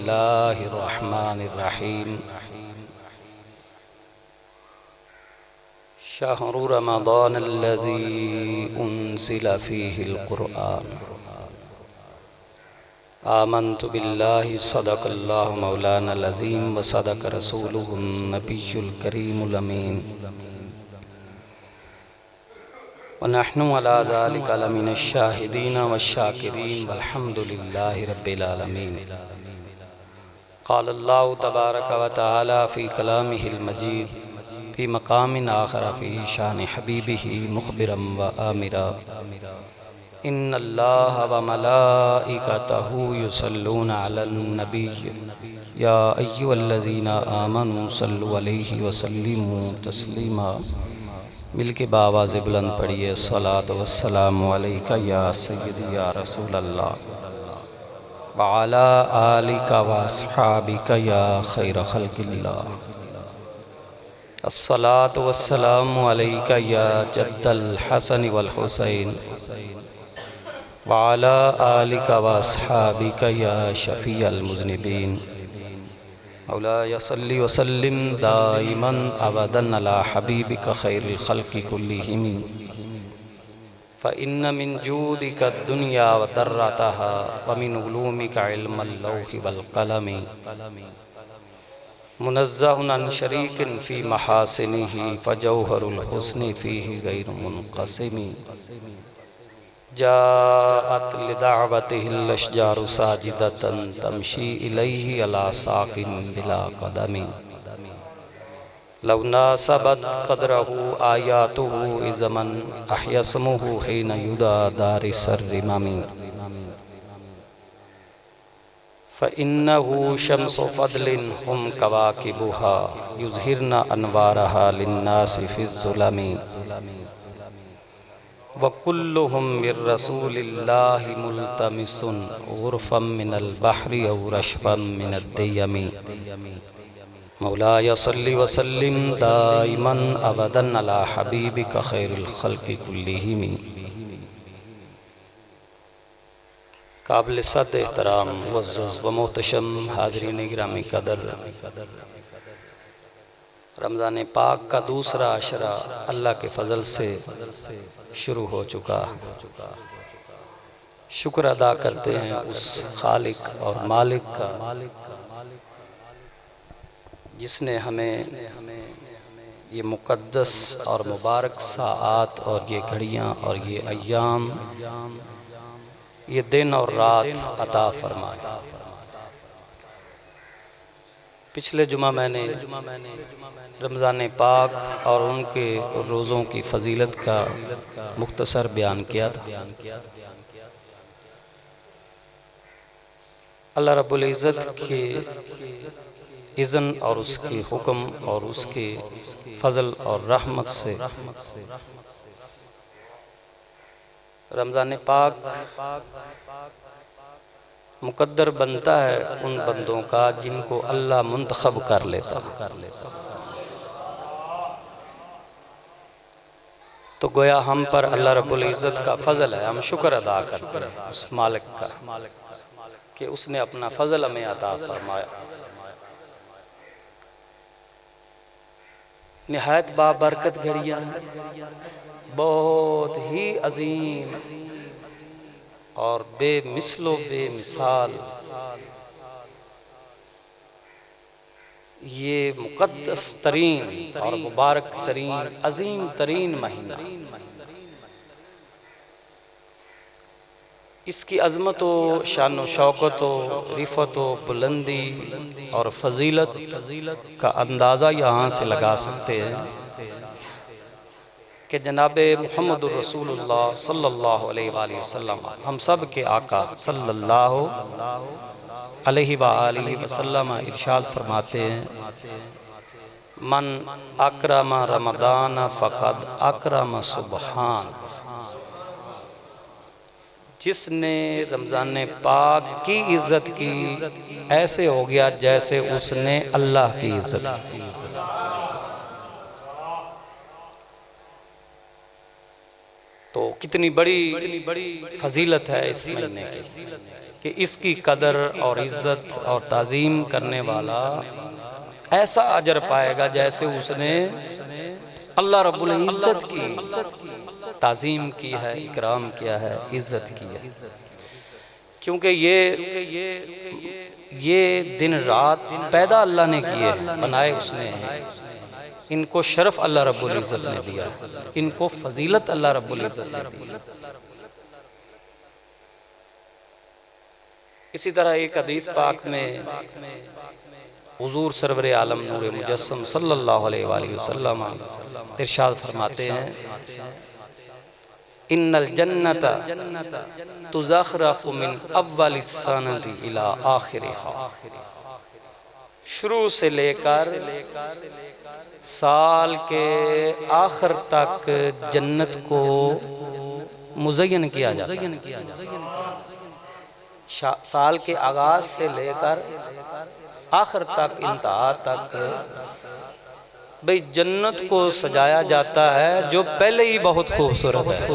الله الرحمن الرحيم شهر رمضان الذي أنزل فيه القرآن آمنت بالله صدق الله مولانا العظيم وصدق رسوله النبي الكريم الأمين ونحن على ذلك لمن الشاهدين والشاكرين والحمد لله رب العالمين قال الله تبارك وتعالى في كلامه المجيد في مقام آخر في شان حبيبه مخبرا وآمرا إن الله وملائكته يصلون على النبي يا أيها الذين آمنوا صلوا عليه وسلموا تسليما مل کے بآواز بلند پڑھیے الصلاۃ والسلام علیک یا سیدی یا رسول اللہ وعلی آلک واصحابک یا خیر خلق اللہ الصلاۃ والسلام علیک یا جد الحسن والحسین وعلی آلک واصحابک یا شفیع المذنبین مولاي صل وسلم دائما ابدا على حبيبك خير الخلق كلهم فإن من جودك الدنيا وضرتها ومن علومك علم اللوح والقلم منزه عن شريك في محاسنه فجوهر الحسن فيه غير منقسم جاءت لدعوته الاشجار ساجدة تمشي إليه على ساق بلا قدم لو ناسبت قدره آياته إذا من أحيا اسمه حين يدعى دارس الرمم فإنه شمس فضل هم كواكبها يظهرن أنوارها للناس في الظلم وَكُلُّهُمْ مِنْ رَسُولِ اللَّهِ مُلْتَمِسٌ غُرْفًا مِنَ الْبَحْرِ أَوْ رَشْفًا مِنَ الدِّيَمِ مولاي صل وسلم دائما أبدا على حبيبك خير الخلق كلهم قابل صد احترام معزز و محتشم حاضرین گرامی قدر رمضان پاک کا دوسرا عشرہ اللہ کے فضل سے شروع ہو چکا ہے۔ شکر ادا کرتے ہیں اس خالق اور مالک کا جس نے ہمیں یہ مقدس اور مبارک ساعات اور یہ گھڑیاں اور یہ ایام یہ دن اور رات عطا فرمایا۔ پچھلے جمعہ میں نے رمضان پاک اور ان کے روزوں کی فضیلت کا مختصر بیان کیا تھا۔ اللہ رب العزت کے اذن اور اس کے حکم اور اس کے فضل اور رحمت سے رمضان پاک مقدر بنتا ہے ان بندوں کا جن کو اللہ منتخب کر لیتا تو گویا ہم پر اللہ رب العزت کا فضل ہے، ہم شکر ادا کرتے ہیں اس مالک کا کہ اس نے اپنا فضل ہمیں عطا فرمایا۔ نہایت بابرکت گھڑیاں بہت ہی عظیم اور بے مثل و بے مثال یہ مقدس ترین اور مبارک ترین عظیم ترین مہینہ، اس کی عظمت و شان و شوکت و رفعت و بلندی اور فضیلت کا اندازہ یہاں سے لگا سکتے ہیں کہ جناب محمد الرسول اللہ صلی اللہ علیہ وآلہ وسلم ہم سب کے آقا صلی اللہ علیہ وآلہ وسلم ارشاد فرماتے ہیں من اکرم رمضان فقد اکرم سبحان، جس نے رمضان پاک کی عزت کی ایسے ہو گیا جیسے اس نے اللہ کی عزت کی۔ تو کتنی بڑی فضیلت ہے اس مہینے کی کہ اس کی قدر اور عزت اور تعظیم کرنے والا ایسا اجر پائے گا جیسے اس نے اللہ رب العزت کی تعظیم کی ہے، اکرام کیا ہے، عزت کی ہے۔ کیونکہ یہ دن رات پیدا اللہ نے کیے ہیں، بنائے اس نے ہیں، ان کو شرف اللہ رب العزت نے دیا، ان کو فضیلت اللہ رب العزت نے دی۔ اسی طرح ایک حدیث پاک میں حضور سرور عالم نور مجسم صلی اللہ علیہ وآلہ وسلم ارشاد فرماتے ہیں ان الجنت تزخرف من اول السنۃ الی آخرها، شروع سے لے کر سال کے آخر تک جنت کو مزین کیا جاتا ہے۔ سال کے آغاز سے لے کر آخر تک، انتہا تک بھئی جنت کو سجایا جاتا ہے جو پہلے ہی بہت خوبصورت ہے۔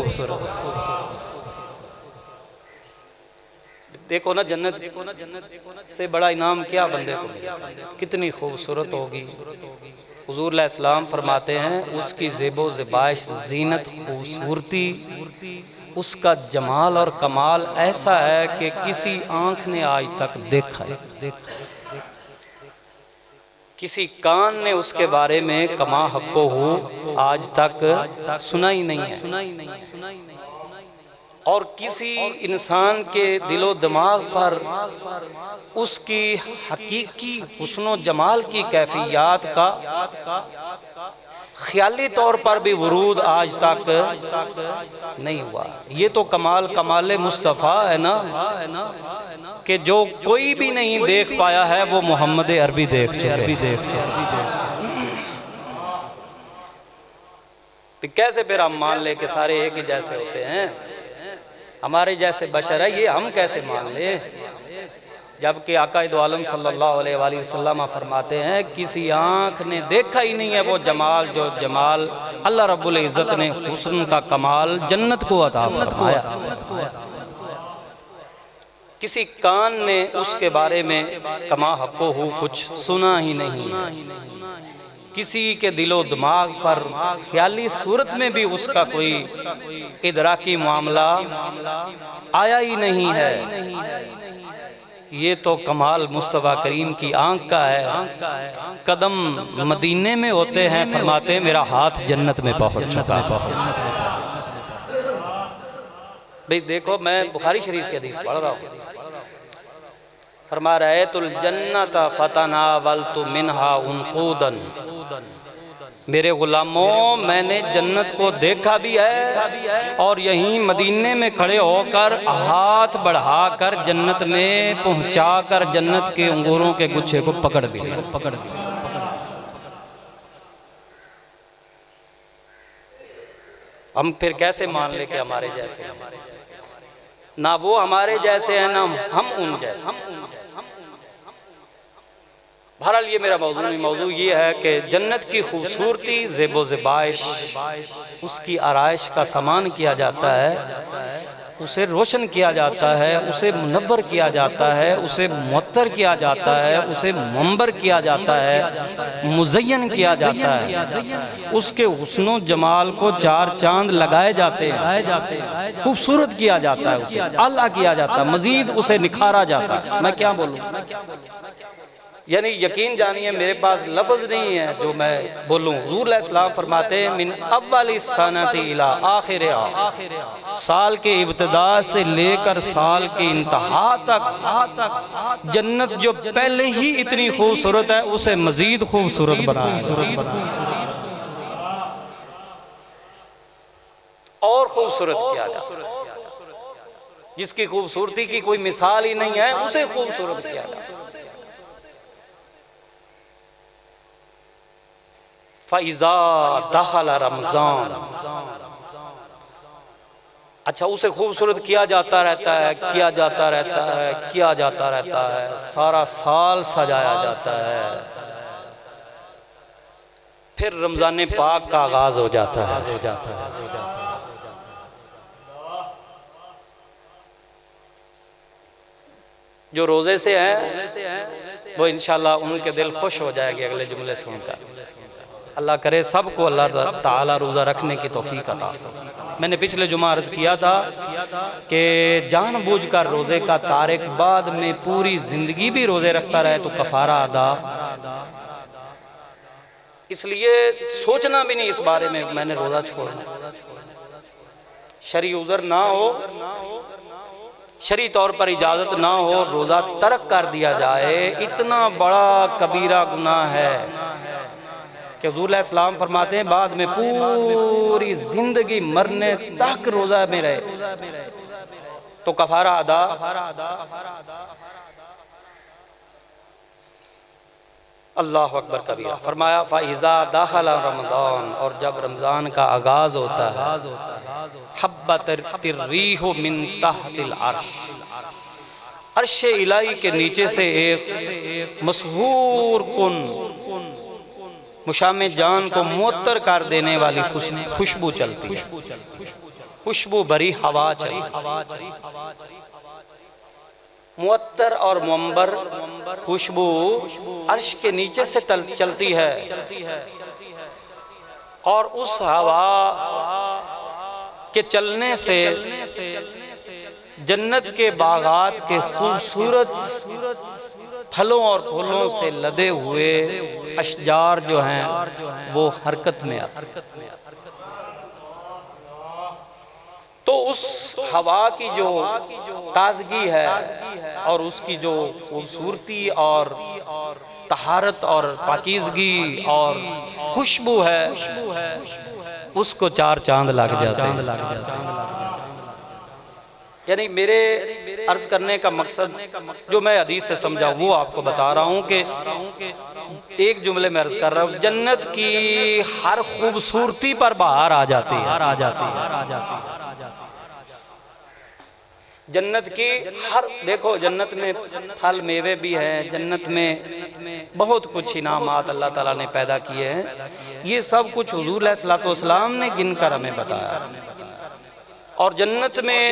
دیکھو نا جنت سے بڑا انعام کیا بندے کو ملا، کتنی خوبصورت ہوگی۔ حضور علیہ السلام فرماتے ہیں اس کی زیب و زیبائش، زینت، خوبصورتی، اس کا جمال اور کمال ایسا ہے کہ کسی آنکھ نے آج تک دیکھا ہے، کسی کان نے اس کے بارے میں کما حقو ہو آج تک سنا ہی نہیں ہے، اور کسی انسان کے دل و دماغ پر اس کی حقیقی حسن و جمال کی کیفیات کا خیالی طور پر بھی ورود آج تک نہیں ہوا۔ یہ تو کمال مصطفیٰ ہے نا کہ جو کوئی بھی نہیں دیکھ پایا ہے وہ محمد عربی دیکھ چکے۔ کیسے پھر ہم مان لے کہ سارے ایک ہی جیسے ہوتے ہیں، ہمارے جیسے بشر ہے، یہ ہم کیسے مان لیں؟ جبکہ آقا دو عالم صلی اللہ علیہ وآلہ وسلم فرماتے ہیں کسی آنکھ نے دیکھا ہی نہیں ہے وہ جمال جو جمال اللہ رب العزت نے حسن کا کمال جنت کو عطا فرمایا، کسی کان نے اس کے بارے میں کما حقو ہو کچھ سنا ہی نہیں، کسی کے دل و دماغ پر خیالی صورت میں بھی اس کا کوئی ادراکی معاملہ آیا ہی نہیں ہے۔ یہ تو کمال مصطفیٰ کریم کی آنکھ کا ہے۔ قدم مدینے میں ہوتے ہیں، فرماتے ہیں میرا ہاتھ جنت میں پہنچ چکا ہے۔ بھئی دیکھو میں بخاری شریف کی حدیث پڑھ رہا ہوں، فرما رأیت الجنت فتناولت منہا عنقودا، میرے غلاموں میں نے جنت کو دیکھا بھی ہے اور یہیں مدینے میں کھڑے ہو کر ہاتھ بڑھا کر جنت میں پہنچا کر جنت کے انگوروں کے گچھے کو پکڑ بھی ہم پھر کیسے مان لے کہ ہمارے جیسے ہیں؟ نہ وہ ہمارے جیسے ہیں نہ ہم ان جیسے۔ بہرحال یہ میرا موضوع نہیں، موضوع یہ ہے کہ جنت کی خوبصورتی، زیب و زیبائش، اس کی آرائش کا سامان کیا جاتا ہے، اسے روشن کیا جاتا ہے، اسے منور کیا جاتا ہے، اسے معطر کیا جاتا ہے، اسے منبر کیا جاتا ہے، مزین کیا جاتا ہے، اس کے حسن و جمال کو چار چاند لگائے جاتے ہیں، خوبصورت کیا جاتا ہے، اسے اعلیٰ کیا جاتا ہے، مزید اسے نکھارا جاتا ہے۔ میں کیا بولوں؟ یعنی یقین جانیے میرے پاس لفظ نہیں ہے جو میں بولوں۔ حضور علیہ السلام فرماتے ہیں من اول السنۃ الی آخرہا، سال کے ابتدا سے لے کر سال کے انتہا تک جنت جو پہلے ہی اتنی خوبصورت ہے اسے مزید خوبصورت بنایا، اور خوبصورت کیا جاتا ہے، جس کی خوبصورتی کی کوئی مثال ہی نہیں ہے اسے خوبصورت کیا جاتا ہے۔ فَإِذَا دَخَلَ رمضان، اچھا اسے خوبصورت کیا جاتا رہتا ہے، کیا جاتا رہتا ہے، کیا جاتا رہتا ہے، سارا سال سجایا جاتا ہے، پھر رمضان پاک کا آغاز ہو جاتا ہے۔ جو روزے سے ہیں وہ انشاءاللہ ان کے دل خوش ہو جائے گی اگلے جملے سن کر۔ اللہ کرے سب کو اللہ تعالیٰ روزہ رکھنے کی توفیق عطا فرمائے۔ میں نے پچھلے جمعہ عرض کیا تھا کہ جان بوجھ کر روزے کا تارک بعد میں پوری زندگی بھی روزے رکھتا رہے تو کفارہ ادا، اس لیے سوچنا بھی نہیں اس بارے میں نے روزہ چھوڑنا، شرعی عذر نہ ہو، شرعی طور پر اجازت نہ ہو، روزہ ترک کر دیا جائے، اتنا بڑا کبیرہ گناہ ہے کہ حضور علیہ السلام فرماتے ہیں بعد میں پوری زندگی مرنے تک روزہ میں رہے تو کفارہ ادا۔ اللہ اکبر کبیرہ۔ فرمایا فَإِذَا دَخَلَ رمضان، اور جب رمضان کا آغاز ہوتا ہے، حبت الرِّیحُ مِن تحت العرش، عرش الہی کے نیچے سے ایک مسحور کن مشام جان کو معطر کر دینے والی خوشبو چلتی ہے، خوشبو بری ہوا چلتی، معطر اور منبر خوشبو عرش کے نیچے سے چلتی ہے، اور اس ہوا کے چلنے سے جنت کے باغات کے خوبصورت پھلوں اور پھولوں سے لدے ہوئے اشجار جو ہیں وہ حرکت میں آتے ہیں۔ تو اس ہوا کی جو تازگی ہے اور اس کی جو خوبصورتی اور طہارت اور پاکیزگی اور خوشبو ہے، اس کو چار چاند لگ جاتے ہیں۔ یعنی میرے عرض کرنے کا مقصد جو میں حدیث سے سمجھا وہ آپ کو بتا رہا ہوں کہ ایک جملے میں عرض کر رہا ہوں، جنت کی ہر خوبصورتی پر بہار آ جاتی ہے۔ جنت کی ہر، دیکھو جنت میں پھل میوے بھی ہیں، جنت میں بہت کچھ انعامات اللہ تعالیٰ نے پیدا کیے ہیں، یہ سب کچھ حضور علیہ السلام نے گن کر ہمیں بتایا۔ اور جنت میں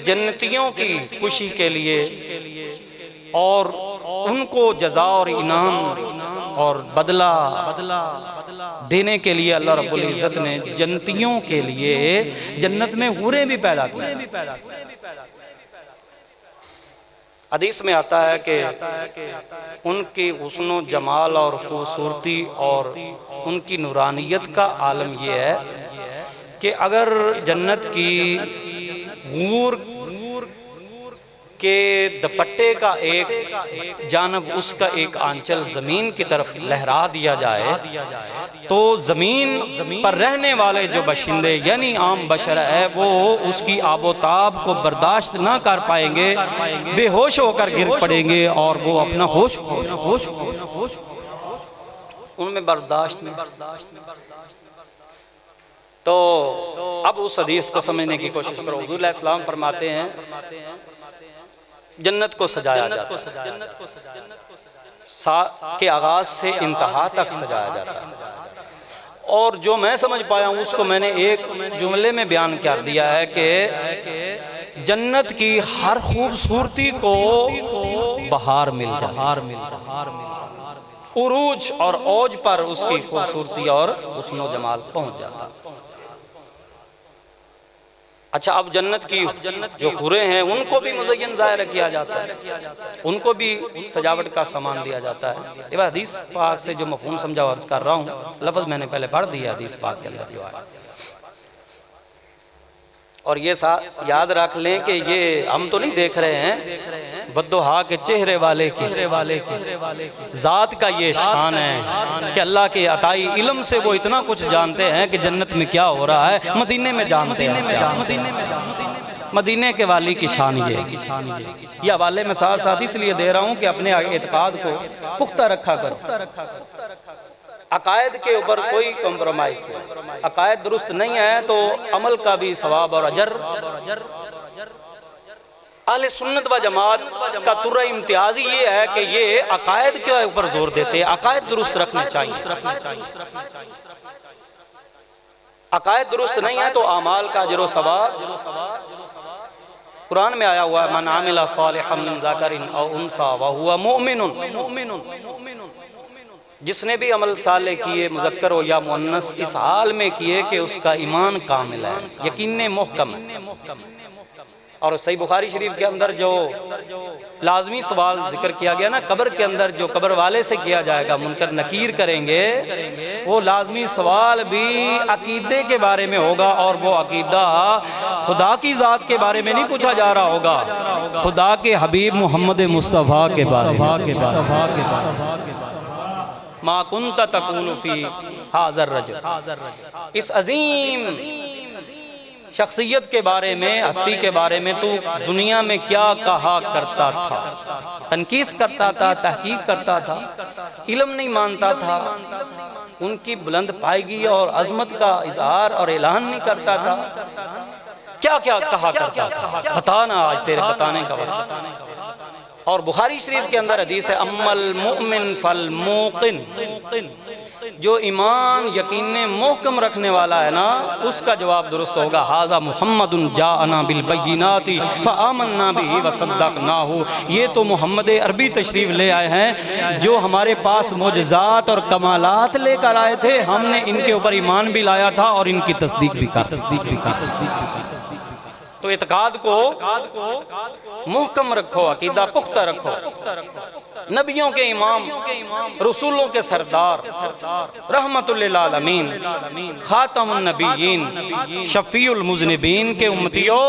جنتیوں کی خوشی کے لیے اور ان کو جزا اور انعام اور بدلہ دینے کے لیے اللہ رب العزت نے جنتیوں کے لیے جنت میں حوریں بھی پیدا کی۔ حدیث میں آتا ہے کہ ان کی حسن و جمال اور خوبصورتی اور ان کی نورانیت کا عالم یہ ہے کہ اگر جنت کی حور کے دوپٹے کا ایک جانب اس کا ایک آنچل زمین کی طرف لہرا دیا جائے تو زمین پر رہنے والے جو باشندے یعنی عام بشر ہے وہ اس کی آب و تاب کو برداشت نہ کر پائیں گے، بے ہوش ہو کر گر پڑیں گے اور وہ اپنا ہوش ان میں برداشت میں۔ تو اب اس حدیث کو سمجھنے کی کوشش کرو۔ حضور علیہ السلام فرماتے ہیں جنت کو سجایا جاتا ہے، کے آغاز سے انتہا تک سجایا جاتا ہے، اور جو میں سمجھ پایا ہوں اس کو میں نے ایک جملے میں بیان کر دیا ہے کہ جنت کی ہر خوبصورتی کو بہار مل جائے، عروج اور اوج پر اس کی خوبصورتی اور حسن و جمال پہنچ جاتا ہے۔ اچھا، اب جنت کی جو حوریں ہیں ان کو بھی مزین ظاہر کیا جاتا ہے، ان کو بھی سجاوٹ کا سامان دیا جاتا ہے۔ یہ بات حدیث پاک سے جو مفہوم سمجھا عرض کر رہا ہوں، لفظ میں نے پہلے پڑھ دیا حدیث پاک کے اندر جو ہے، اور یہ یاد رکھ لیں کہ یہ ہم تو نہیں دیکھ رہے ہیں، بدوہا کے چہرے والے کی ذات کا یہ شان ہے کہ اللہ کے عطائی علم سے وہ اتنا کچھ جانتے ہیں کہ جنت میں کیا ہو رہا ہے مدینے میں جانتے ہیں۔ مدینے کے والی کی شان یہ حوالے میں ساتھ ساتھ اس لیے دے رہا ہوں کہ اپنے اعتقاد کو پختہ رکھا کرو، عقائد کے اوپر کوئی کمپرومائز نہیں، عقائد درست نہیں ہے تو عمل کا بھی ثواب اور اجر۔ اہل سنت و جماعت کا طرح امتیازی یہ ہے کہ یہ عقائد کے اوپر زور دیتے ہیں، عقائد درست رکھنے چاہیے، عقائد درست نہیں ہے تو اعمال کا اجر و ثواب قرآن میں آیا ہوا ہے من عمل صالحا من ذکر او انثی وہو مؤمن، جس نے بھی عمل صالح کیے مذکر ہو یا مؤنث اس حال میں کیے کہ اس کا ایمان کامل ہے، یقین محکم ہے۔ اور صحیح بخاری شریف کے اندر جو لازمی سوال ذکر کیا گیا نا قبر کے اندر، جو قبر والے سے کیا جائے گا، منکر نکیر کریں گے، وہ لازمی سوال بھی عقیدے کے بارے میں ہوگا، اور وہ عقیدہ خدا کی ذات کے بارے میں نہیں پوچھا جا رہا ہوگا، خدا کے حبیب محمد مصطفیٰ کے بارے میں۔ ما کنت تقول فی ھذا الرجل، اس عظیم شخصیت کے بارے میں، ہستی کے بارے میں تو دنیا میں کیا کہا کرتا تھا؟ تنقیص کرتا تھا، تحقیق کرتا تھا، علم نہیں مانتا تھا، ان کی بلند پائیگی اور عظمت کا اظہار اور اعلان نہیں کرتا تھا، کیا کیا کہا کرتا تھا؟ بتانا، آج تیرے بتانے کا وقت۔ اور بخاری شریف کے اندر حدیث ہے اما المؤمن فالموقن، جو ایمان یقین محکم رکھنے والا ہے نا، اس کا جواب درست ہوگا ھذا محمد جاءنا بالبینات فآمنا به وصدقناہ، یہ تو محمد عربی تشریف لے آئے ہیں جو ہمارے پاس معجزات اور کمالات لے کر آئے تھے، ہم نے ان کے اوپر ایمان بھی لایا تھا اور ان کی تصدیق بھی کی۔ تو اعتقاد کو محکم رکھو، عقیدہ پختہ رکھو۔ نبیوں کے امام، رسولوں کے سردار، رحمت للعالمین، خاتم النبیین، شفیع المذنبین کے امتیوں،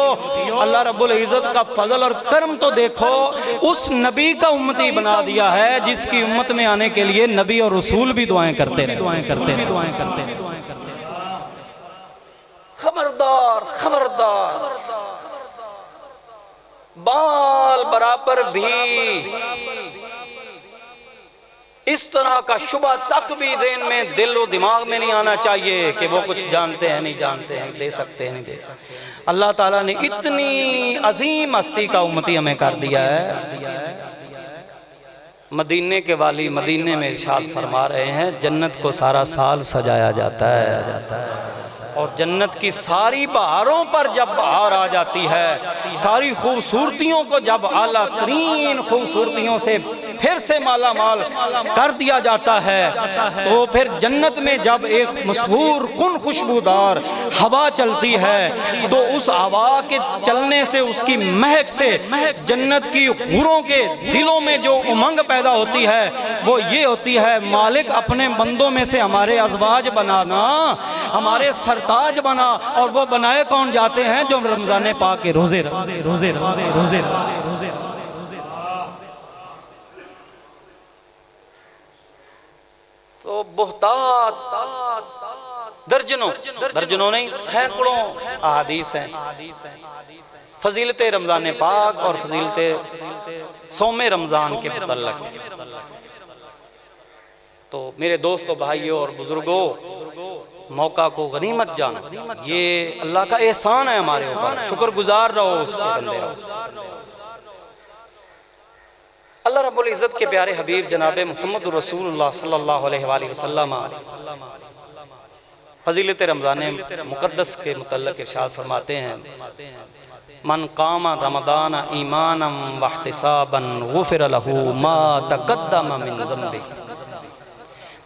اللہ رب العزت کا فضل اور کرم تو دیکھو، اس نبی کا امتی بنا دیا ہے جس کی امت میں آنے کے لیے نبی اور رسول بھی دعائیں کرتے رہے۔ خبردار خبردار، بال برابر بھی اس طرح کا شبہ تک بھی ذہن میں، دل و دماغ میں نہیں آنا چاہیے کہ وہ کچھ جانتے ہیں، نہیں جانتے ہیں، دے سکتے ہیں، نہیں دے سکتے۔ اللہ تعالیٰ نے اتنی عظیم ہستی کا امتی ہمیں کر دیا ہے۔ مدینے کے والی مدینے میں ارشاد فرما رہے ہیں جنت کو سارا سال سجایا جاتا ہے، اور جنت کی ساری بہاروں پر جب بہار آ جاتی ہے، ساری خوبصورتیوں کو جب اعلیٰ ترین خوبصورتیوں سے پھر سے مالا مال کر دیا جاتا ہے، تو پھر جنت میں جب ایک مسحور کن خوشبودار ہوا چلتی ہے، تو اس ہوا کے چلنے سے، اس کی مہک سے جنت کی حوروں کے دلوں میں جو امنگ پیدا ہوتی ہے وہ یہ ہوتی ہے مالک اپنے بندوں میں سے ہمارے ازواج بنانا، ہمارے سرتاج بنا۔ اور وہ بنائے کون جاتے ہیں؟ جو رمضان پاک کے روزے تو بہتات درجنوں نہیں سینکڑوں احادیث ہیں فضیلت رمضان پاک اور فضیلت صوم رمضان کے متعلق۔ تو میرے دوستو، بھائیوں اور بزرگوں، موقع کو غنیمت جانا، یہ اللہ کا احسان ہے ہمارے اوپر، شکر گزار رہو، اس کے بندے رہو۔ اللہ رب العزت کے پیارے حبیب جناب محمد رسول اللہ صلی اللہ علیہ وآلہ وسلم فضیلت رمضان مقدس کے متعلق ارشاد فرماتے ہیں من قام رمضان ایمانا واحتسابا غفر له ما تقدم من ذنبه۔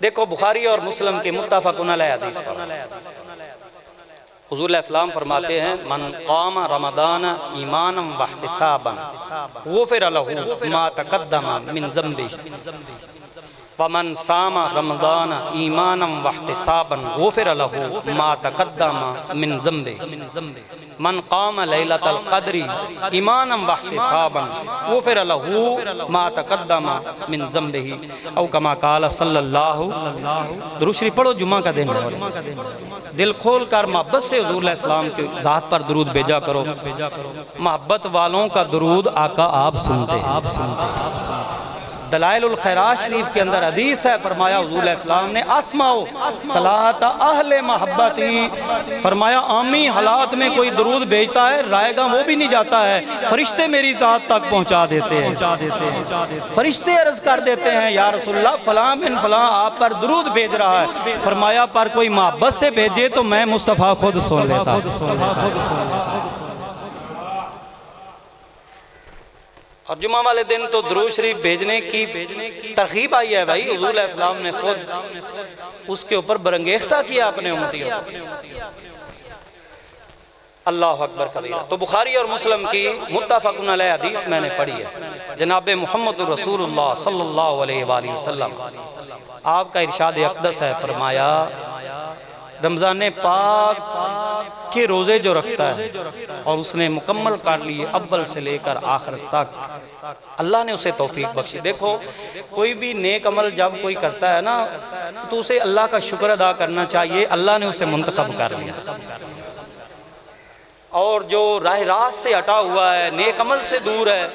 دیکھو بخاری اور مسلم کے متفقون علیہ حدیث پر حضور علیہ السلام فرماتے ہیں من قام رمضان ایمانا واحتسابا غفر له ما تقدم من ذنبه ومن صام رمضان ایمانا واحتسابا غفر له ما تقدم من ذنبه من قام لیلۃ القدر ایمانا واحتسابا غفر له ما تقدم من ذنبه او کما قال صلی اللہ۔ درود شریف پڑھو، جمعہ کا دن ہے، دل کھول کر محبت سے حضور علیہ السلام کے ذات پر درود بھیجا کرو۔ محبت والوں کا درود آقا آپ سنتے ہیں۔ دلائل الخیرات شریف کے اندر حدیث ہے، فرمایا حضور علیہ السلام نے اسمعوا صلاۃ اہل محبتی، فرمایا عامی حالات میں کوئی درود بھیجتا ہے، رائے گاہ وہ بھی نہیں جاتا ہے، فرشتے میری ذات تک پہنچا دیتے ہیں۔ فرشتے عرض کر دیتے ہیں یا رسول اللہ فلاں بن فلاں آپ پر درود بھیج رہا ہے، فرمایا پر کوئی محبت سے بھیجے تو میں مصطفیٰ خود سن لیتا۔ اور جمعہ والے دن تو درود شریف بھیجنے کی ترغیب آئی ہے بھائی، حضور علیہ السلام نے خود اس کے اوپر برانگیختہ کیا اپنے امتیوں کو۔ اللہ اکبر کبیرہ۔ تو بخاری اور مسلم کی متفق علیہ حدیث میں نے پڑھی ہے، جناب محمد رسول اللہ صلی اللہ علیہ وآلہ وسلم آپ کا ارشاد اقدس ہے، فرمایا رمضان پاک کے روزے جو رکھتا ہے اور اس نے مکمل کر لیے اول سے لے کر آخر تک، اللہ نے اسے توفیق بخشی۔ دیکھو کوئی بھی نیک عمل جب کوئی کرتا ہے نا تو اسے اللہ کا شکر ادا کرنا چاہیے، اللہ نے اسے منتخب کر لیا۔ اور جو راہ راست سے ہٹا ہوا ہے، نیک عمل سے دور ہے،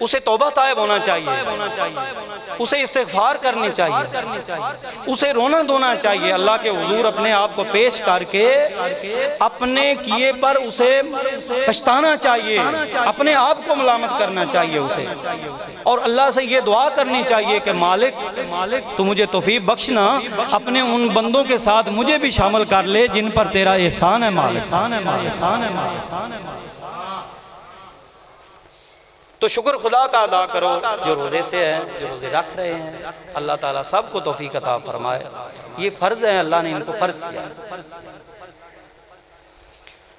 اسے توبہ طائب ہونا چاہیے، اسے استغفار کرنی چاہیے، اسے رونا دھونا چاہیے، اللہ کے حضور اپنے آپ کو پیش کر کے اپنے کیے پر اسے پچھتانا چاہیے، اپنے آپ کو ملامت کرنا چاہیے اسے، اور اللہ سے یہ دعا کرنی چاہیے کہ مالک تو مجھے توفیق بخشنا، اپنے ان بندوں کے ساتھ مجھے بھی شامل کر لے جن پر تیرا احسان ہے مالک۔ تو شکر خدا کا ادا کرو جو روزے سے ہیں، جو روزے رکھ رہے ہیں، اللہ تعالیٰ سب کو توفیق عطا فرمائے۔ یہ فرض ہے، اللہ نے ان کو فرض کیا۔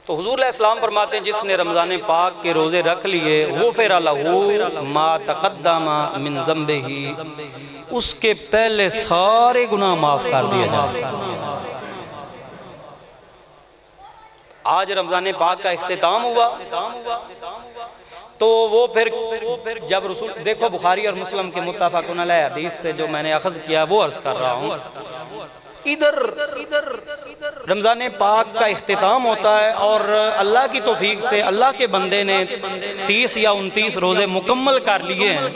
تو حضور علیہ السلام فرماتے ہیں جس نے رمضان پاک کے روزے رکھ لیے غفر لہ ما تقدم من ذنبہ، اس کے پہلے سارے گناہ معاف کر دیے جائیں۔ آج رمضان پاک کا اختتام ہوا تو وہ پھر جب رسول، دیکھو بخاری اور مسلم کے متفق علیہ حدیث سے جو میں نے اخذ کیا وہ عرض کر رہا ہوں، ادھر رمضان پاک کا اختتام ہوتا ہے اور اللہ کی توفیق سے اللہ کے بندے نے 30 یا 29 روزے مکمل کر لیے ہیں،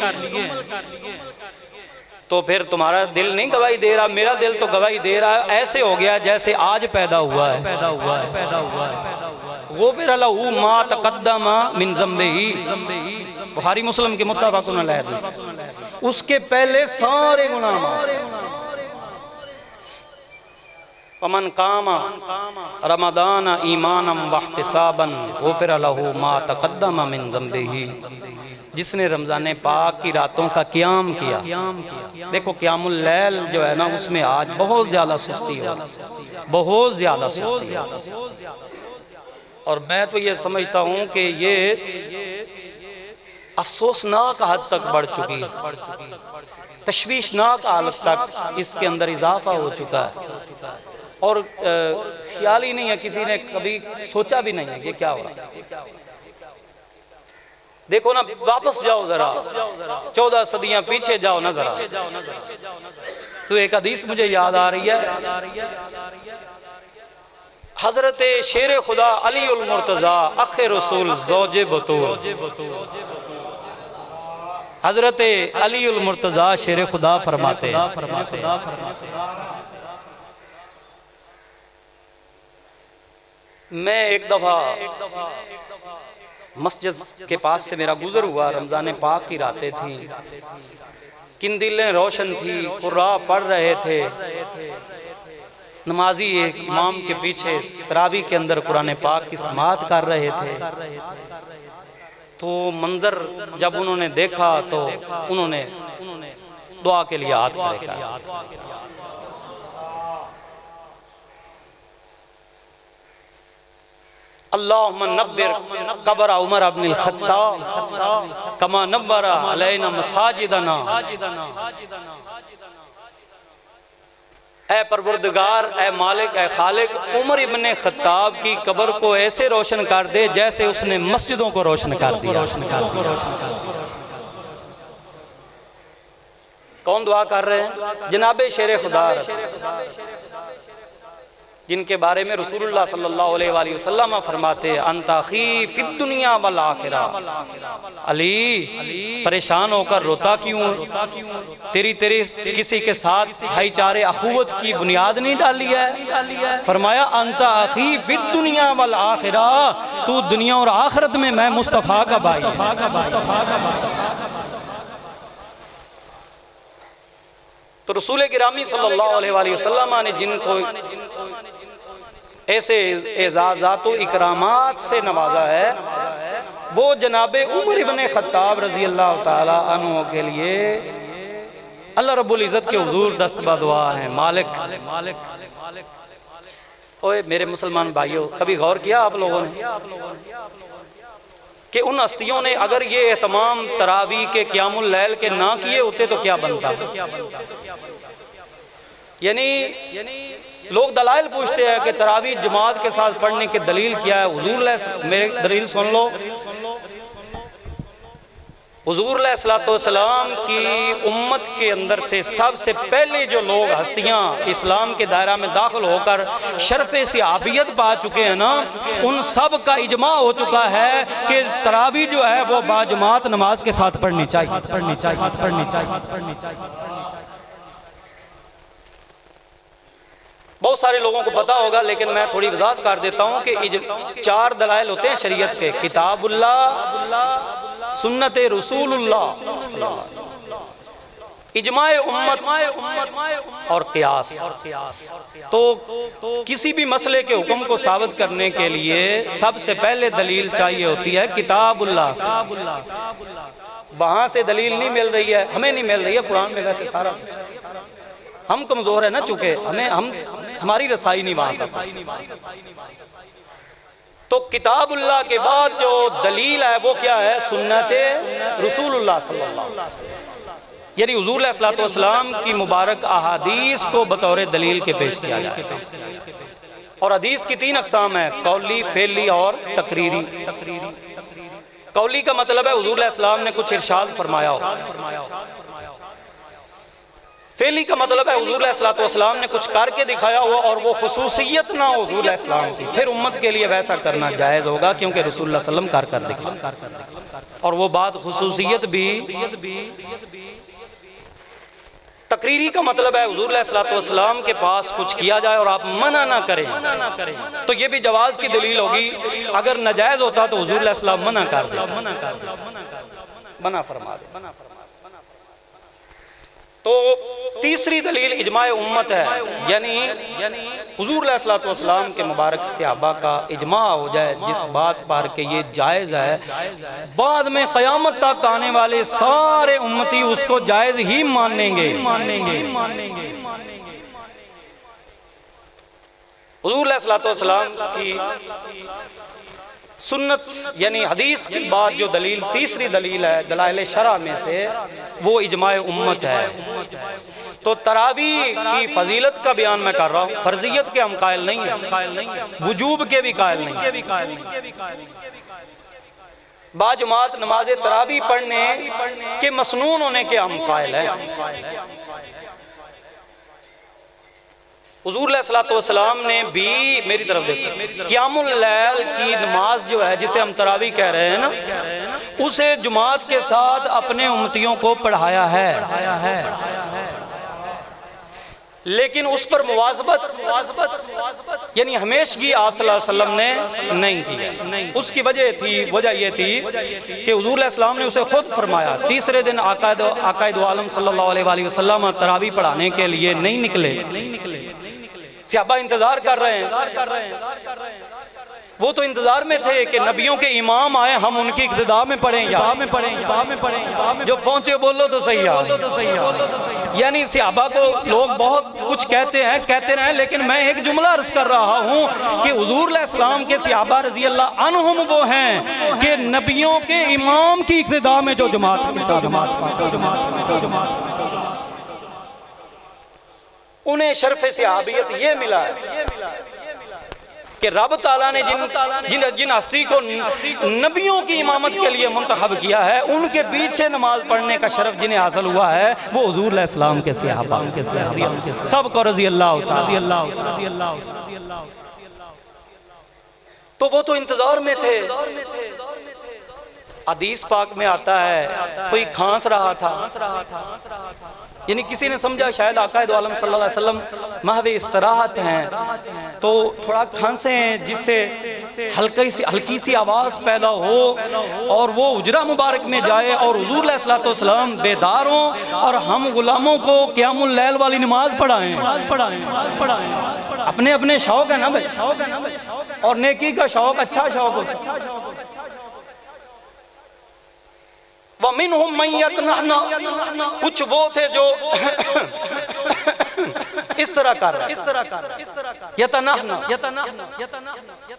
تو پھر تمہارا دل نہیں گواہی دے رہا، میرا دل تو گواہی دے رہا ہے، ایسے ہو گیا جیسے آج پیدا ہوا ہے۔ غفر لہ ما تقدم من ذنبہ، بخاری مسلم کے متفق علیہ حدیث، اس کے پہلے سارے گناہ معاف۔ ومن قام رمضان ایمانا واحتسابا غفر لہ ما تقدم من ذنبہ، جس نے رمضان پاک کی راتوں کا قیام کیا۔ دیکھو قیام اللیل جو ہے نا اس میں آج بہت زیادہ سستی ہو، بہت زیادہ سستی ہو، اور میں تو یہ سمجھتا ہوں کہ یہ افسوسناک حد تک بڑھ چکی ہے، تشویشناک حالت تک اس کے اندر اضافہ ہو چکا ہے، اور خیال ہی نہیں ہے، کسی نے کبھی سوچا بھی نہیں ہے یہ کیا ہو رہا ہے۔ دیکھو نا، واپس جاؤ ذرا 14 صدیاں پیچھے جاؤ نا ذرا، تو ایک حدیث مجھے یاد آ رہی ہے، حضرت شیر خدا علی المرتضیٰ اخ رسول زوج بطول، حضرت علی المرتضیٰ شیر خدا فرماتے ہیں، میں ایک دفعہ مسجد کے پاس سے میرا گزر ہوا، رمضان پاک کی راتیں تھیں، قندیلیں روشن تھی، قرآن پڑھ رہے تھے، نمازی ایک امام کے پیچھے تراویح کے اندر قرآن پاک کی سماعت کر رہے تھے، تو منظر جب انہوں نے دیکھا تو انہوں نے دعا کے لیے ہاتھ کھڑے کیا۔ اللہم نبر قبر عمر ابن الخطاب کما نبر علینا مساجدنا، اے پروردگار، اے مالک، اے خالق، عمر ابن خطاب کی قبر کو ایسے روشن کر دے جیسے اس نے مسجدوں کو روشن کر دیا۔ کون دعا کر رہے ہیں؟ جناب شیر خدا، جن کے بارے میں رسول اللہ صلی اللہ علیہ وآلہ وسلم فرماتے ہیں انت اخی فی الدنیا والآخرہ، علی پریشان ہو کر روتا کیوں؟ تیری کسی کے ساتھ بھائی چارے اخوت کی بنیاد نہیں ڈالی ہے؟ فرمایا انت اخی فی الدنیا والآخرہ، تو دنیا اور آخرت میں مصطفیٰ کا بھائی۔ تو رسول گرامی صلی اللہ علیہ وآلہ وسلم نے جن کو ایسے اعزازات و اکرامات سے نوازا ہے وہ جناب عمر ابن خطاب رضی اللہ تعالی عنہ کے لیے اللہ رب العزت کے حضور دست بدعا ہیں. مالک اوے میرے مسلمان بھائیوں، کبھی غور کیا آپ لوگوں نے کہ ان ہستیوں نے اگر یہ اہتمام تراویح کے قیام اللیل کے نہ کیے ہوتے تو کیا بنتا؟ یعنی لوگ دلائل پوچھتے ہیں کہ تراویح جماعت کے ساتھ پڑھنے کی دلیل کیا ہے. حضور میرے دلیل سن لو. حضور علیہ السلام کی امت کے اندر سے سب سے پہلے جو لوگ ہستیاں اسلام کے دائرہ میں داخل ہو کر شرف صحابیت پا چکے ہیں نا، ان سب کا اجماع ہو چکا ہے کہ تراویح جو ہے وہ باجماعت نماز کے ساتھ پڑھنی چاہیے. بہت سارے لوگوں کو پتا ہوگا لیکن میں تھوڑی وضاحت کر دیتا ہوں کہ 4 دلائل ہوتے ہیں شریعت کے: کتاب اللہ، سنت رسول اللہ، اجماع امت اور قیاس. تو کسی بھی مسئلے کے حکم کو ثابت کرنے کے لیے سب سے پہلے دلیل چاہیے ہوتی ہے کتاب اللہ سے. وہاں سے دلیل نہیں مل رہی ہے، ہمیں نہیں مل رہی ہے قرآن میں. ویسے سارا ہم کمزور ہیں نا، چونکہ ہماری رسائی نہیں وہاں تک. تو کتاب اللہ کے بعد جو دلیل ہے وہ کیا ہے؟ سنت رسول اللہ صلی اللہ علیہ وسلم، یعنی حضور علیہ السلام کی مبارک احادیث کو بطور دلیل کے پیش کیا جائے. اور حدیث کی 3 اقسام ہیں: قولی، فعلی اور تقریری. قولی کا مطلب ہے حضور علیہ السلام نے کچھ ارشاد فرمایا ہو. فعلی کا مطلب ہے حضور علیہ السلام نے کچھ کر کے دکھایا ہوا اور وہ خصوصیت نہ ہو حضور علیہ السلام کی. پھر امت کے لیے ویسا کرنا جائز ہوگا کیونکہ رسول اللہ صلی اللہ علیہ وسلم کر دکھا. اور وہ بات خصوصیت بھی. تقریری کا مطلب ہے حضور علیہ السلام کے پاس کچھ کیا جائے اور آپ منع نہ کریں، تو یہ بھی جواز کی دلیل ہوگی. اگر ناجائز ہوتا تو حضور علیہ السلام منع کر دے، منع فرما دے. تو تیسری دلیل اجماع امت ہے، یعنی حضور علیہ السلام کے مبارک صحابہ کا اجماع ہو جائے جس بات پر کہ یہ جائز ہے، بعد میں قیامت تک آنے والے سارے امتی اس کو جائز ہی مانیں گے. حضور علیہ السلام کی سنت یعنی حدیث کی بعد جو دلیل تیسری دلیل ہے دلائل شرع میں سے، وہ اجماع امت ہے. تو تراویح کی فضیلت کا بیان میں کر رہا ہوں، فرضیت کے ہم قائل نہیں ہیں، وجوب کے بھی قائل نہیں ہیں. باجماعت نماز تراویح پڑھنے کے مسنون ہونے کے ہم قائل ہیں. حضور علیہ السلام نے بھی، میری طرف دیکھو، قیام اللیل کی نماز جو ہے جسے ہم تراویح کہہ رہے ہیں نا، اسے جماعت کے ساتھ اپنے امتیوں کو پڑھایا ہے. لیکن اس پر مواظبت یعنی ہمیشگی آپ صلی اللہ علیہ وسلم نے نہیں کی. اس کی وجہ یہ تھی کہ حضور علیہ السلام نے اسے خود فرمایا. تیسرے دن آقا دو عالم صلی اللہ علیہ وآلہ وسلم تراویح پڑھانے کے لیے نہیں نکلے. صحابہ انتظار کر رہے ہیں. وہ تو انتظار میں تھے کہ نبیوں کے امام آئے، ہم ان کی اقتداء میں پڑھیں یا جو پہنچے بولو تو صحیح ہے. یعنی صحابہ کو لوگ بہت کچھ کہتے رہے، لیکن میں ایک جملہ عرض کر رہا ہوں کہ حضور علیہ السلام کے صحابہ رضی اللہ عنہم وہ ہیں کہ نبیوں کے امام کی اقتداء میں جو جماعت کے ساتھ انہیں شرف صحابیت یہ ملا ہے کہ رب تعالیٰ نے جن ہستی کو نبیوں کی امامت کے لیے منتخب کیا ہے، ان کے پیچھے نماز پڑھنے کا شرف جنہیں حاصل ہوا ہے وہ حضور علیہ السلام کے صحابہ سب کو رضی اللہ تعالیٰ. تو وہ تو انتظار میں تھے. حدیث پاک میں آتا ہے کوئی کھانس رہا تھا، یعنی کسی نے سمجھا شاید آقا دو عالم صلی اللہ علیہ وسلم محو استراحت ہیں تو تھوڑا کھانسیں جس سے ہلکی سی آواز پیدا ہو اور وہ حجرہ مبارک میں جائے اور حضور علیہ السلام بیدار ہوں اور ہم غلاموں کو قیام اللیل والی نماز پڑھائیں. اپنے اپنے شوق ہے نا بھائی، اور نیکی کا شوق اچھا شوق ہوتا ہے. وَمِنْهُمْ مَنْ يَتَنَحْنَا، کچھ وہ تھے جو اس طرح کر رہے تھے، یتنحنا،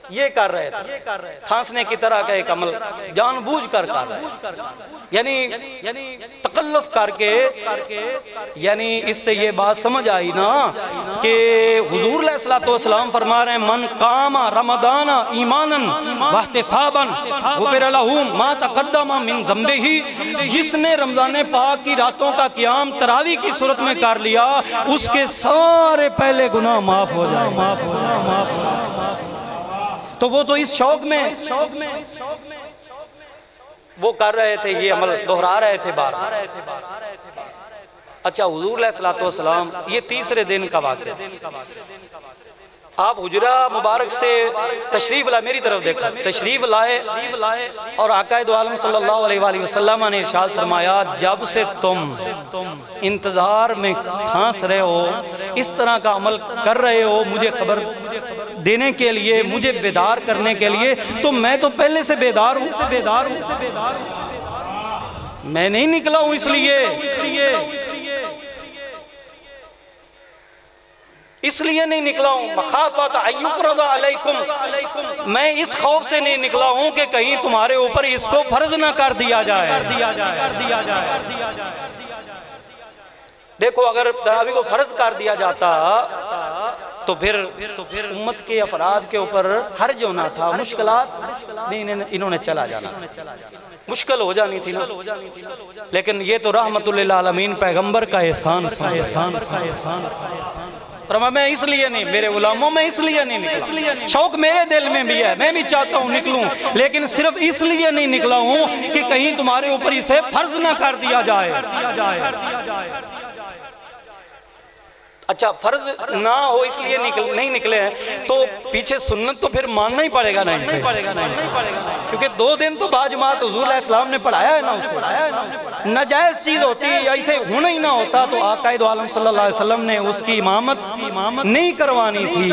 یہ کر رہے تھے، کھانسنے کی طرح کا ایک عمل جان بوجھ کر رہے تھے، یعنی تکلف کر کے، یعنی اس سے یہ بات سمجھ آئی نا کہ حضور علیہ الصلوۃ والسلام فرما رہے ہیں من قام رمضان ایمانا واحتسابا غفر له ما تقدم من ذنبه، جس نے رمضان پاک کی راتوں کا قیام تراویح کی صورت میں کر لیا اس کے سارے پہلے گناہ معاف ہو جائیں۔ تو وہ تو اس شوق میں وہ کر رہے تھے، یہ عمل دہرا رہے تھے بار بار۔ اچھا حضور علیہ الصلوۃ والسلام، یہ تیسرے دن کا واقعہ، آپ حجرہ مبارک سے تشریف لائے، میری طرف دیکھا، تشریف لائے اور آقا دو عالم صلی اللہ علیہ وآلہ وسلم نے ارشاد فرمایا جب سے تم انتظار میں پھانس رہے ہو، اس طرح کا عمل کر رہے ہو مجھے خبر دینے کے لیے، مجھے بیدار کرنے کے لیے، تو میں تو پہلے سے بیدار ہوں، میں نہیں نکلا ہوں اس لیے نہیں نکلا ہوں، مخافت ان یفرض علیکم، میں اس خوف سے نہیں نکلا ہوں کہ کہیں تمہارے اوپر اس کو فرض نہ کر دیا جائے۔ دیکھو اگر تراویح کو فرض کر دیا جاتا تو پھر امت کے افراد کے اوپر حرج ہونا تھا، مشکلات انہوں نے چلا جانا، مشکل ہو جانی تھی نا۔ لیکن یہ تو رحمت للعالمین پیغمبر کا احسان فرما میں اس لیے نہیں، میرے غلاموں میں اس لیے نہیں نکلا، شوق میرے دل میں بھی ہے، میں بھی چاہتا ہوں نکلوں، لیکن صرف اس لیے نہیں نکلا ہوں کہ کہیں تمہارے اوپر اسے فرض نہ کر دیا جائے۔ اچھا فرض نہ ہو اس لیے نہیں نکلے ہیں تو پیچھے سنت تو پھر ماننا ہی پڑے گا نا اسے، کیونکہ 2 دن تو باجماعت حضور علیہ السلام نے پڑھایا ہے نا اسے۔ ناجائز چیز ہوتی یا اسے ہونا ہی نہ ہوتا تو آقا دو عالم صلی اللہ علیہ وسلم نے اس کی امامت نہیں کروانی تھی،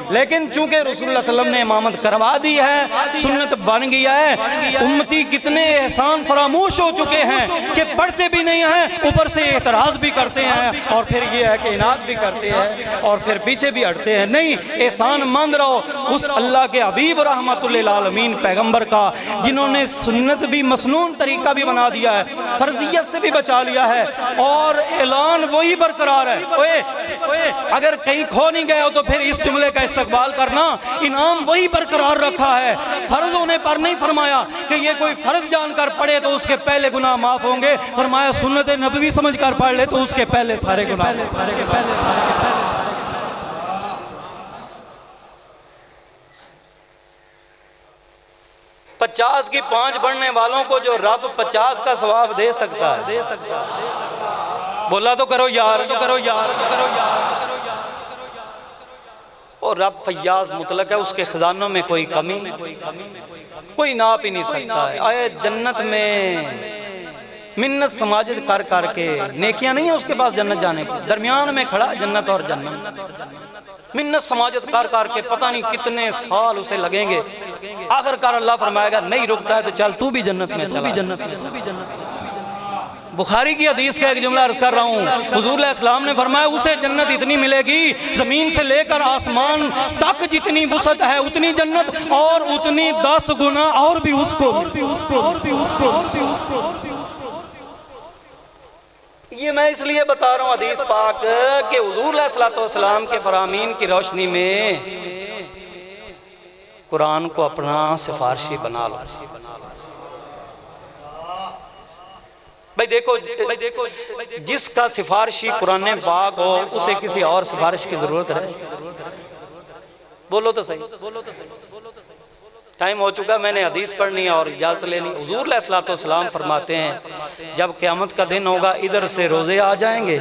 لیکن چونکہ رسول اللہ صلی اللہ علیہ وسلم نے امامت کروا دی ہے، سنت بن گیا ہے، امتی کتنے احسان فراموش ہو چکے ہیں کہ پڑھتے بھی نہیں ہیں، اوپر سے اعتراض بھی کرتے ہیں، اور پھر یہ ہے کہ بھی کرتے ہیں اور پھر پیچھے بھی ہٹتے ہیں۔ نہیں، احسان مند رہو اس اللہ کے حبیب رحمت للعالمین پیغمبر کا، جنہوں نے سنت بھی مسنون طریقہ بھی بنا دیا ہے، فرضیت سے بھی بچا لیا ہے، اور اعلان وہی برقرار ہے۔ اگر کہیں کھو نہیں گئے ہو تو پھر اس جملے کا استقبال کرنا، انعام وہی برقرار رکھا ہے، فرض ہونے پر نہیں فرمایا کہ یہ کوئی فرض جان کر پڑھے تو اس کے پہلے گناہ معاف ہوں گے، فرمایا سنت نبوی سمجھ کر پڑھ لے تو اس کے پہلے سارے گناہ۔ 50 کی 5 بڑھنے والوں کو جو رب 50 کا ثواب دے سکتا ہے، بولا تو کرو یار، اور رب فیاض مطلق ہے، اس کے خزانوں میں کوئی کمی کوئی ناپ ہی نہیں سکتا ہے۔ آئے جنت میں منت سماجت کر کے نیکیاں نہیں ہیں اس کے پاس جنت جانے کی، درمیان میں کھڑا جنت اور جنت، منت سماجت کر کے پتہ نہیں کتنے سال اسے لگیں گے، آخر کار اللہ فرمائے گا نہیں رکتا ہے تو چل تو بھی جنت میں چلا۔ بخاری کی حدیث کا ایک جملہ عرض کر رہا ہوں، حضور علیہ السلام نے فرمایا اسے جنت اتنی ملے گی زمین سے لے کر آسمان تک جتنی وسعت ہے اتنی جنت، اور اتنی 10 گنا اور بھی اس کو۔ یہ میں اس لیے بتا رہا ہوں حدیث پاک کہ حضور علیہ الصلوۃ والسلام کے فرامین کی روشنی میں قرآن کو اپنا سفارشی بنا لو۔ بھائی دیکھو جس کا سفارشی قرآن پاک ہو اسے کسی اور سفارش کی ضرورت ہے؟ بولو تو صحیح۔ ٹائم ہو چکا، میں نے حدیث پڑھنی ہے اور اجازت لینی۔ حضور علیہ الصلوۃ والسلام فرماتے ہیں جب قیامت کا دن ہوگا ادھر سے روزے آ جائیں گے،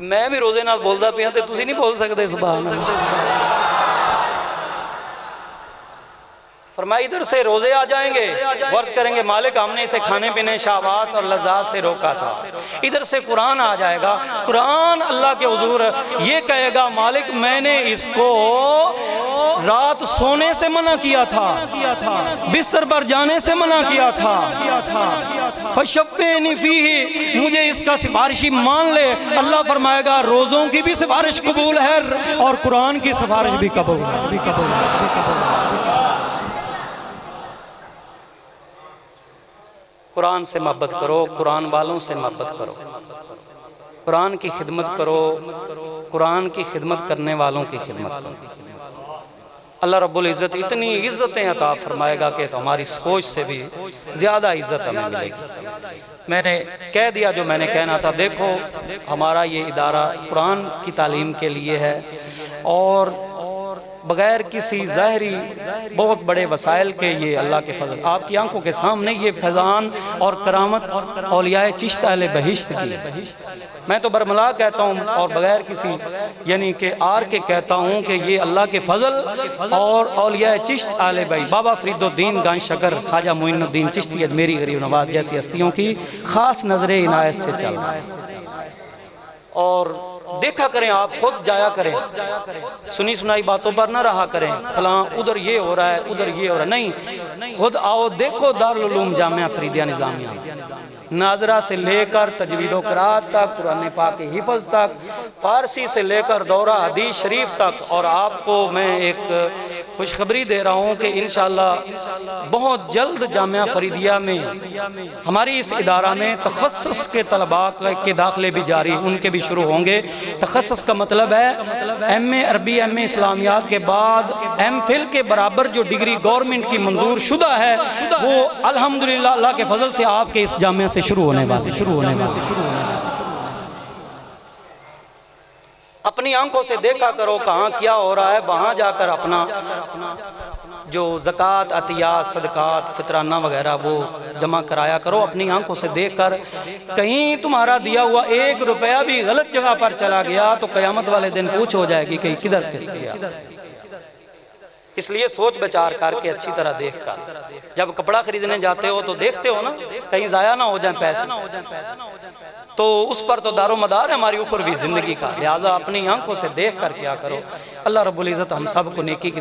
میں بھی روزے نال بولدا پیا تے تسی نہیں بول سکتے سبحان اللہ۔ فرمایا ادھر سے روزے آ جائیں گے، ورز کریں گے مالک ہم نے اسے کھانے پینے شہوات اور لذات سے روکا تھا۔ ادھر سے قرآن آ جائے گا، قرآن اللہ کے حضور یہ کہے گا مالک میں نے اس کو رات سونے سے منع کیا تھا، بستر پر جانے سے منع کیا تھا۔ فَشَفِّعْنِ فِيهِ، مجھے اس کا سفارشی مان لے۔ اللہ فرمائے گا روزوں کی بھی سفارش قبول ہے اور قرآن کی سفارش بھی قبول ہے۔ قرآن سے محبت کرو، قرآن والوں سے محبت کرو، قرآن کی خدمت کرو، قرآن کی خدمت کرنے والوں کی خدمت کرو۔ اللہ رب العزت اتنی عزتیں عطا فرمائے گا کہ ہماری سوچ سے بھی زیادہ عزت ہمیں ملے گی۔ میں نے کہہ دیا جو میں نے کہنا تھا۔ دیکھو ہمارا یہ ادارہ قرآن کی تعلیم کے لیے ہے اور بغیر کسی ظاہری بہت بڑے وسائل کے یہ اللہ کے فضل، آپ کی آنکھوں کے سامنے یہ فیضان اور کرامت اولیاء چشت اہل بہشت کی، میں تو برملا کہتا ہوں اور بغیر کسی یعنی کہ آر کے کہتا ہوں کہ یہ اللہ کے فضل اور اولیاء چشت اہل بہشت، بابا فرید الدین گان شکر، خواجہ معین الدین چشتی اجمیری غریب نواز جیسی ہستیوں کی خاص نظر عنایت سے چل رہا ہے۔ اور دیکھا کریں، آپ خود جایا کریں، سنی سنائی باتوں پر نہ رہا کریں، فلاں ادھر یہ ہو رہا ہے ادھر یہ ہو رہا ہے، نہیں، خود آؤ دیکھو دارالعلوم جامعہ فریدیہ نظامیہ، ناظرہ سے لے کر تجوید و قرات تک، قرآن پاک کی حفظ تک، فارسی سے لے کر دورہ حدیث شریف تک۔ اور آپ کو میں ایک خوشخبری دے رہا ہوں کہ انشاءاللہ بہت جلد جامعہ فریدیہ میں ہماری اس ادارہ میں تخصص کے طلباء کے داخلے بھی جاری، ان کے بھی شروع ہوں گے۔ تخصص کا مطلب ہے ایم اے عربی، ایم اے اسلامیات کے بعد ایم فل کے برابر جو ڈگری گورنمنٹ کی منظور شدہ ہے وہ الحمدللہ اللہ کے فضل سے آپ کے اس جامعہ سے شروع ہونے والی۔ اپنی آنکھوں سے دیکھا کرو کہاں کیا ہو رہا ہے، وہاں جا کر اپنا جو زکوٰۃ، عطیات، صدقات، فطرانہ وغیرہ وہ جمع کرایا کرو اپنی آنکھوں سے دیکھ کر۔ کہیں تمہارا دیا ہوا 1 روپیہ بھی غلط جگہ پر چلا گیا تو قیامت والے دن پوچھ ہو جائے گی کہ کدھر گیا۔ اس لیے سوچ بچار کر کے اچھی طرح دیکھ کر، جب کپڑا خریدنے جاتے ہو تو دیکھتے ہو نا کہیں ضائع نہ ہو جائیں پیسے، تو اس پر تو دار و مدار ہے ہماری اخروی زندگی کا، لہذا اپنی آنکھوں سے دیکھ کر کیا کرو۔ اللہ رب العزت ہم سب کو نیکی کی